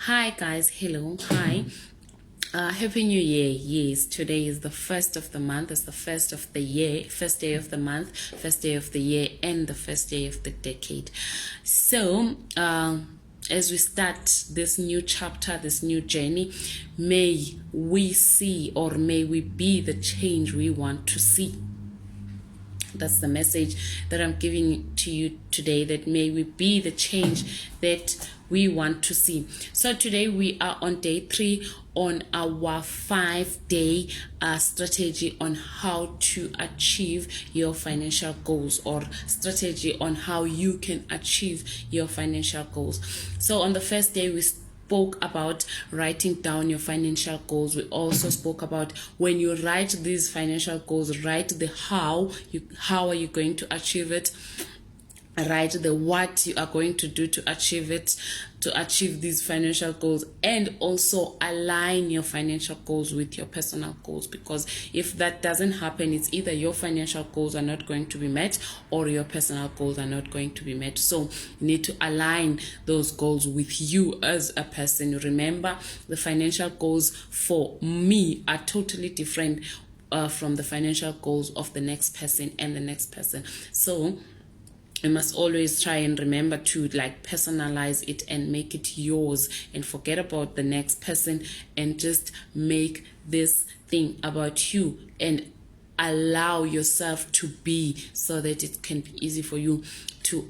Hi guys, hello, hi. Happy New Year. Yes, today is the first of the month. It's the first of the year, first day of the month, first day of the year, and the first day of the decade. So, as we start this new chapter, this new journey, may we see or may we be the change we want to see. That's the message that I'm giving to you today, that may we be the change that we want to see. So today we are on day 3 on our 5-day strategy on how to achieve your financial goals, or strategy on how you can achieve your financial goals. So on the first day, we spoke about writing down your financial goals. We also spoke about when you write these financial goals, write the how are you going to achieve it, write the what you are going to do to achieve it, to achieve these financial goals, and also align your financial goals with your personal goals, because if that doesn't happen, it's either your financial goals are not going to be met or your personal goals are not going to be met. So you need to align those goals with you as a person. Remember, the financial goals for me are totally different from the financial goals of the next person and the next person. So you must always try and remember to personalize it and make it yours, and forget about the next person and just make this thing about you and allow yourself to be, so that it can be easy for you to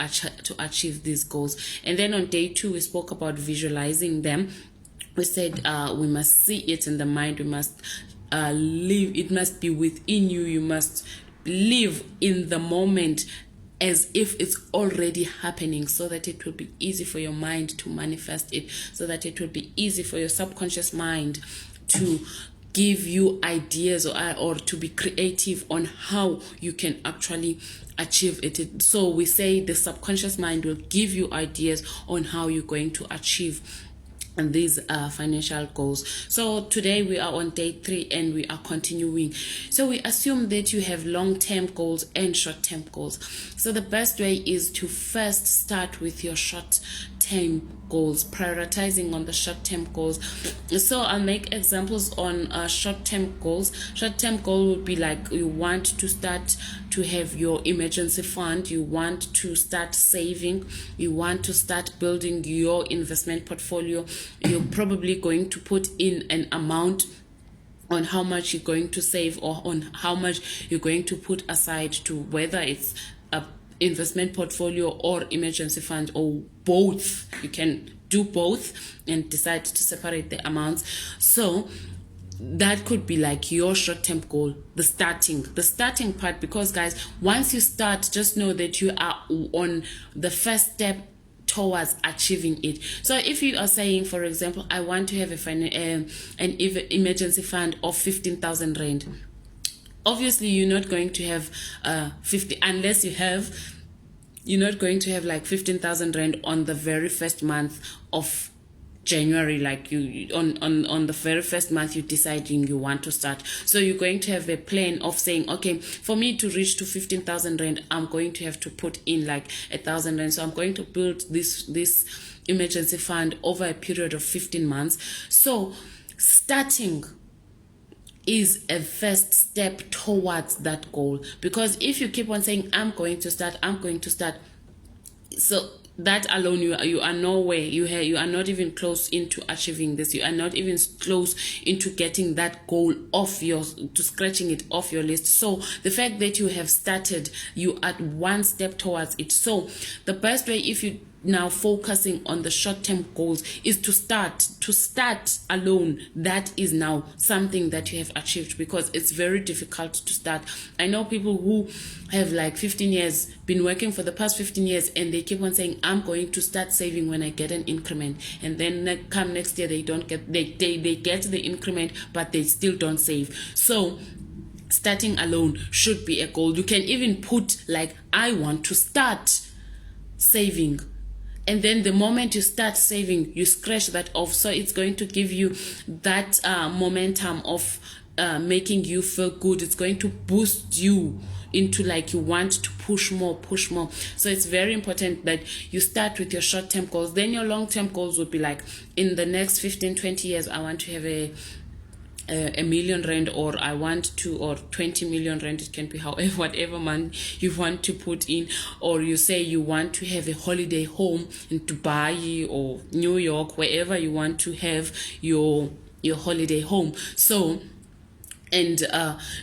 achieve these goals. And then on day 2, we spoke about visualizing them. We said we must see it in the mind. We must live. It must be within you. You must live in the moment as if it's already happening, so that it will be easy for your mind to manifest it, so that it will be easy for your subconscious mind to give you ideas, or to be creative on how you can actually achieve it. So we say the subconscious mind will give you ideas on how you're going to achieve and these financial goals. So today we are on day 3 and we are continuing. So we assume that you have long-term goals and short-term goals. So the best way is to first start with your short-term goals, prioritizing on the short-term goals. So I'll make examples on short-term goals. Short-term goal would be like you want to start to have your emergency fund, you want to start saving, you want to start building your investment portfolio. You're probably going to put in an amount on how much you're going to save, or on how much you're going to put aside to, whether it's a investment portfolio or emergency fund, or both. You can do both and decide to separate the amounts. So that could be like your short-term goal, the starting part. Because guys, once you start, just know that you are on the first step towards achieving it. So if you are saying, for example, I want to have an emergency fund of 15,000 rand, obviously you're not going to have 50, unless you're not going to have like 15,000 rand on the very first month of January, like you on the very first month you're deciding you want to start. So you're going to have a plan of saying, okay, for me to reach to 15,000 rand, I'm going to have to put in like 1,000 rand. So I'm going to build this emergency fund over a period of 15 months. So starting is a first step towards that goal. Because if you keep on saying, I'm going to start, so that alone, you are nowhere. You are not even close into achieving this. You are not even close into getting that goal off to scratching it off your list. So the fact that you have started, you are one step towards it. So the best way, if you now focusing on the short-term goals, is to start alone. That is now something that you have achieved, because it's very difficult to start. I know people who have like 15 years, been working for the past 15 years, and they keep on saying, I'm going to start saving when I get an increment, and then come next year they don't get they get the increment, but they still don't save. So starting alone should be a goal. You can even put like, I want to start saving, and then the moment you start saving, you scratch that off. So it's going to give you that momentum of making you feel good. It's going to boost you into like you want to push more. So it's very important that you start with your short-term goals. Then your long-term goals would be like, in the next 15-20 years I want to have a million rand, or I want to, or 20 million rand, it can be however, whatever money you want to put in. Or you say you want to have a holiday home in Dubai or New York, wherever you want to have your holiday home. So, and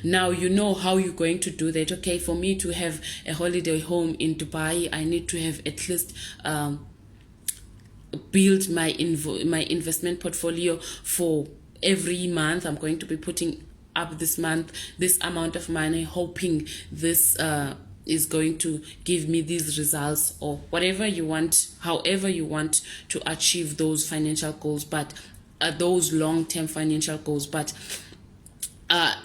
now you know how you're going to do that. Okay, for me to have a holiday home in Dubai, I need to have at least build my investment portfolio for every month. I'm going to be putting up this month this amount of money, hoping this is going to give me these results, or whatever you want, however you want to achieve those financial goals, but those long-term financial goals. But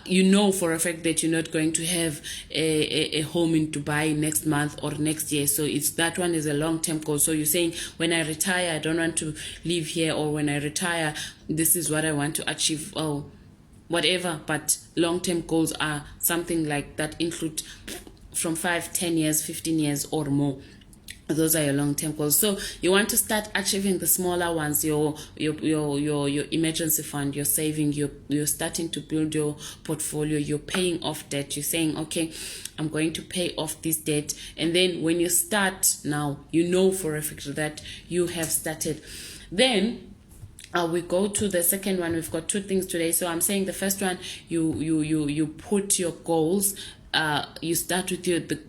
you know for a fact that you're not going to have a home in Dubai next month or next year. So it's that one is a long-term goal. So you're saying, when I retire, I don't want to live here, or when I retire, this is what I want to achieve, or whatever. But long-term goals are something like that, include from 5, 10 years, 15 years or more. Those are your long-term goals. So you want to start achieving the smaller ones, your emergency fund, your saving, you're starting to build your portfolio, you're paying off debt. You're saying, okay, I'm going to pay off this debt. And then when you start now, you know for a fact that you have started. Then we go to the second one. We've got 2 things today. So I'm saying the first one, you put your goals. You start with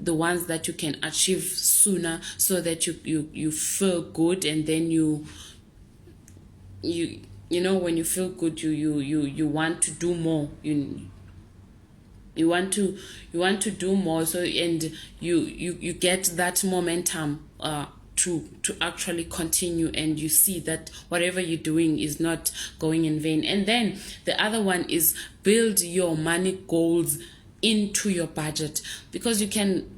the ones that you can achieve sooner, so that you feel good, and then you know, when you feel good, you want to do more. You want to do more. So, and you get that momentum to actually continue, and you see that whatever you're doing is not going in vain. And then the other one is build your money goals into your budget, because you can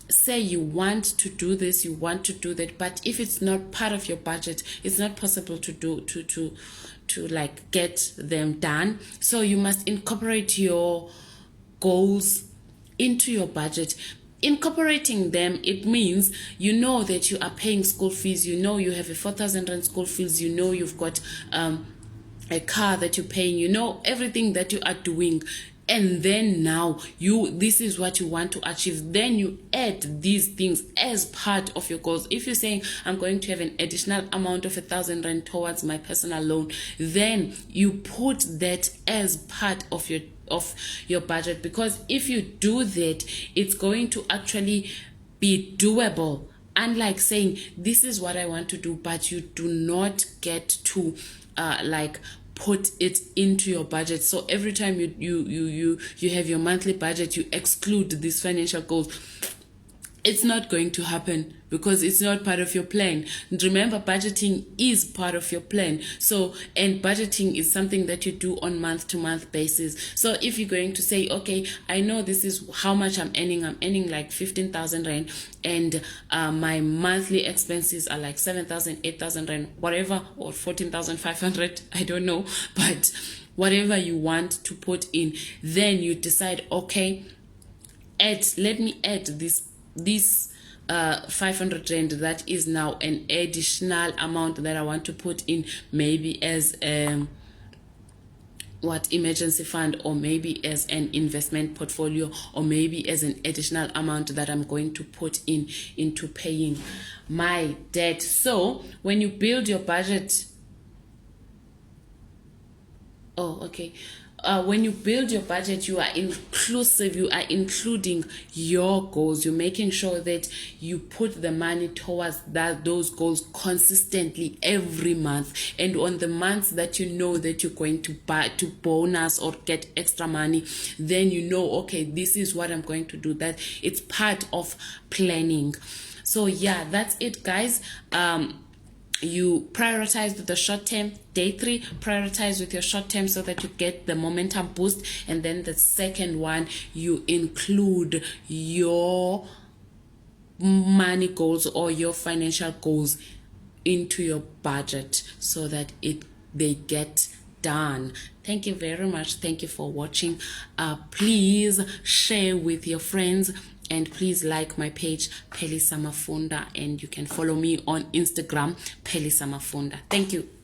say you want to do this, you want to do that, but if it's not part of your budget, it's not possible to do to like get them done. So you must incorporate your goals into your budget. Incorporating them, it means you know that you are paying school fees, you know you have a 4,000 rand school fees, you know you've got a car that you're paying, you know everything that you are doing. And then now this is what you want to achieve. Then you add these things as part of your goals. If you're saying, I'm going to have an additional amount of 1,000 rand towards my personal loan, then you put that as part of your budget. Because if you do that, it's going to actually be doable. Unlike saying, this is what I want to do, but you do not get to put it into your budget. So every time you have your monthly budget, you exclude these financial goals. It's not going to happen, because it's not part of your plan. And remember, budgeting is part of your plan. So, and budgeting is something that you do on month-to-month basis. So if you're going to say, okay, I know this is how much I'm earning like 15,000 rand, and my monthly expenses are like 7,000, 8,000 rand, whatever, or 14,500, I don't know, but whatever you want to put in, then you decide, okay, let me add this 500 rand, that is now an additional amount that I want to put in, maybe as emergency fund, or maybe as an investment portfolio, or maybe as an additional amount that I'm going to put into paying my debt. So when you build your budget, when you build your budget, you are inclusive, you are including your goals. You're making sure that you put the money towards those goals consistently every month. And on the months that you know that you're going to bonus or get extra money, then you know, okay, this is what I'm going to do. That it's part of planning. So yeah, that's it, guys. You prioritize with the short term. Day 3, prioritize with your short term so that you get the momentum boost. And then the second one, you include your money goals or your financial goals into your budget so that they get done. Thank you very much. Thank you for watching. Please share with your friends. And please like my page, Pheli Samafunda, and you can follow me on Instagram, Pheli Samafunda. Thank you.